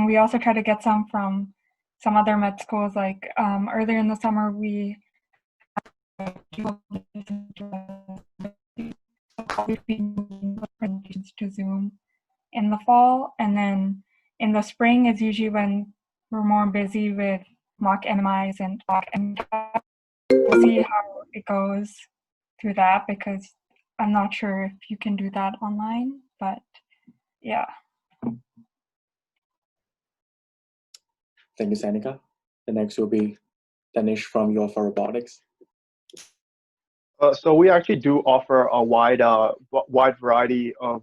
We also try to get some from some other med schools. Like earlier in the summer, we presentations to Zoom in the fall, and then in the spring is usually when we're more busy with mock NMIs and mock MCAT. We'll see how it goes through that because I'm not sure if you can do that online, but yeah. Thank you, Sanika. The next will be Danish from UofR Robotics. So we actually do offer a wide variety of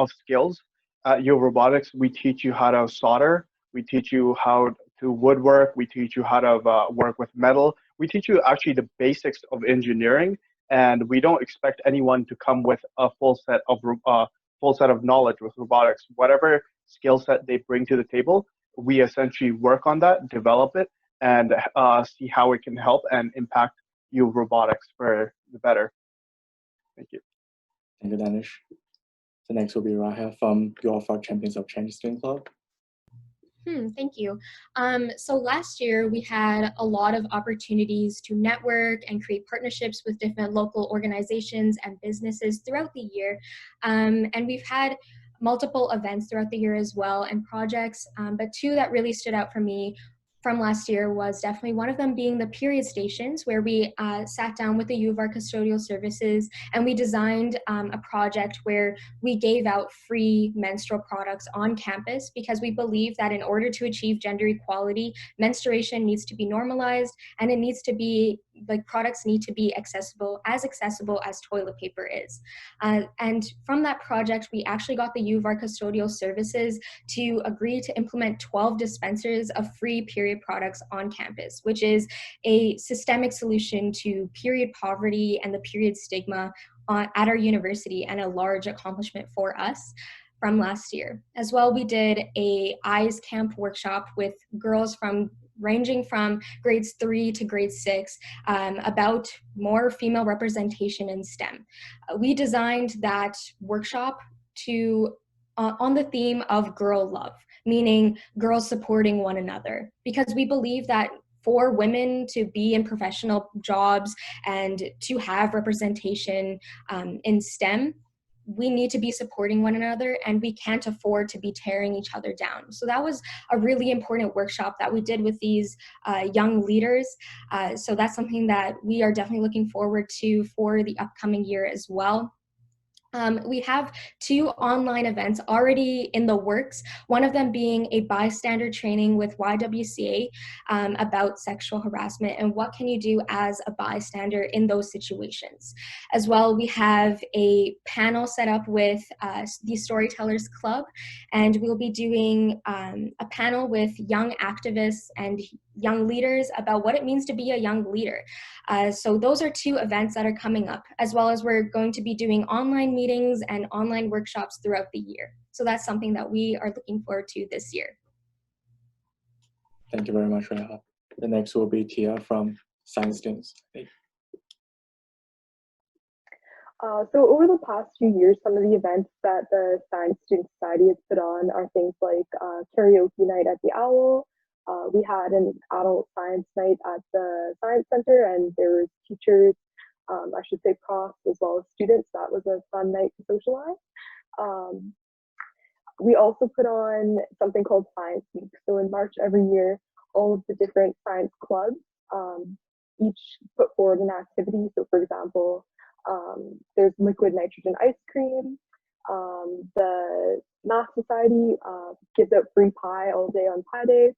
skills. At UofR Robotics, we teach you how to solder. We teach you how to woodwork. We teach you how to work with metal. We teach you actually the basics of engineering, and we don't expect anyone to come with a full set of knowledge with robotics. Whatever skill set they bring to the table, we essentially work on that, develop it, and see how it can help and impact UofR Robotics for the better. Thank you. Thank you, Danish. The next will be Rahel from UofR Champions of Change Student Club. Thank you. So last year we had a lot of opportunities to network and create partnerships with different local organizations and businesses throughout the year. And we've had multiple events throughout the year as well and projects, but two that really stood out for me from last year was definitely one of them being the period stations, where we sat down with the U of R custodial services and we designed a project where we gave out free menstrual products on campus, because we believe that in order to achieve gender equality, menstruation needs to be normalized, and it needs to be, like, products need to be accessible as toilet paper is. And from that project, we actually got the U of R custodial services to agree to implement 12 dispensers of free period products on campus, which is a systemic solution to period poverty and the period stigma at our university, and a large accomplishment for us from last year. As well, we did a eyes camp workshop with girls ranging from grades 3 to grade 6 about more female representation in STEM. We designed that workshop on the theme of girl love, meaning girls supporting one another, because we believe that for women to be in professional jobs and to have representation in STEM, we need to be supporting one another, and we can't afford to be tearing each other down. So that was a really important workshop that we did with these young leaders. So that's something that we are definitely looking forward to for the upcoming year as well. We have 2 online events already in the works, one of them being a bystander training with YWCA about sexual harassment and what can you do as a bystander in those situations. As well, we have a panel set up with the Storytellers Club, and we'll be doing a panel with young activists and young leaders about what it means to be a young leader. So those are 2 events that are coming up, as well as we're going to be doing online meetings and online workshops throughout the year. So that's something that we are looking forward to this year. Thank you very much, Reha. The next will be Tia from Science Students. So over the past few years, some of the events that the Science Student Society has put on are things like karaoke night at the Owl. We had an adult science night at the Science Center, and there were teachers, I should say profs, as well as students. That was a fun night to socialize. We also put on something called Science Week. So in March every year, all of the different science clubs each put forward an activity. So for example, there's liquid nitrogen ice cream. The Math Society gives out free pie all day on Pi Day.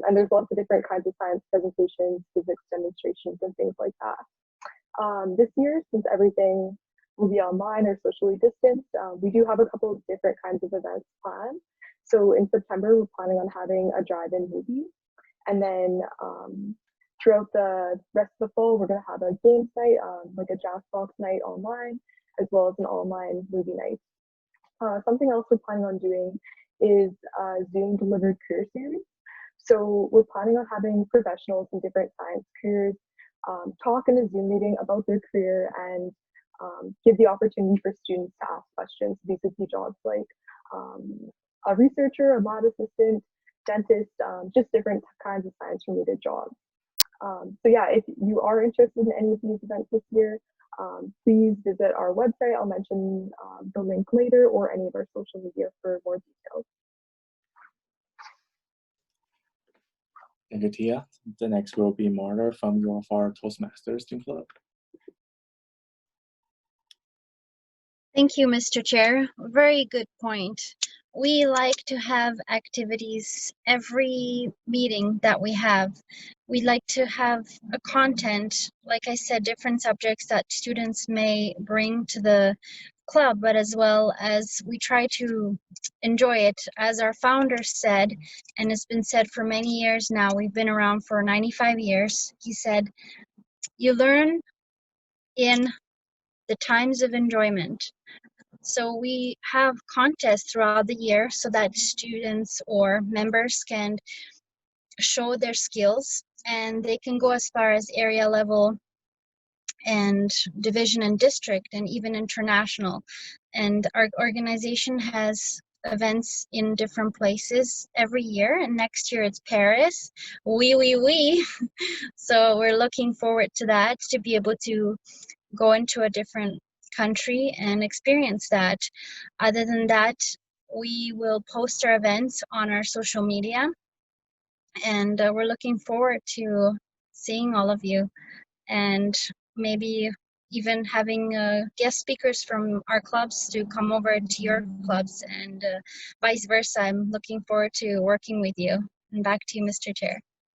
And there's lots of different kinds of science presentations, physics demonstrations, and things like that. This year, since everything will be online or socially distanced, we do have a couple of different kinds of events planned. So in September, we're planning on having a drive-in movie. And then throughout the rest of the fall, we're going to have a games night, like a Jazzbox night online, as well as an online movie night. Something else we're planning on doing is a Zoom delivered career series. So we're planning on having professionals in different science careers talk in a Zoom meeting about their career and give the opportunity for students to ask questions. These would be jobs like a researcher, a lab assistant, dentist, just different kinds of science-related jobs. So yeah, if you are interested in any of these events this year, please visit our website. I'll mention the link later, or any of our social media for more details. Thank you, Tia. The next will be Marta from UofR Toastmasters Student Club. Thank you, Mr. Chair. Very good point. We like to have activities every meeting that we have. We like to have a content, like I said, different subjects that students may bring to the club, but as well as we try to enjoy it. As our founder said, and it's been said for many years now, we've been around for 95 years, he said, you learn in the times of enjoyment. So we have contests throughout the year so that students or members can show their skills, and they can go as far as area level and division and district and even international. And our organization has events in different places every year, and next year it's Paris. Oui. So we're looking forward to that, to be able to go into a different country and experience that. Other than that, we will post our events on our social media, and we're looking forward to seeing all of you, and maybe even having guest speakers from our clubs to come over to your clubs, and vice versa. I'm looking forward to working with you. And back to you, Mr. Chair.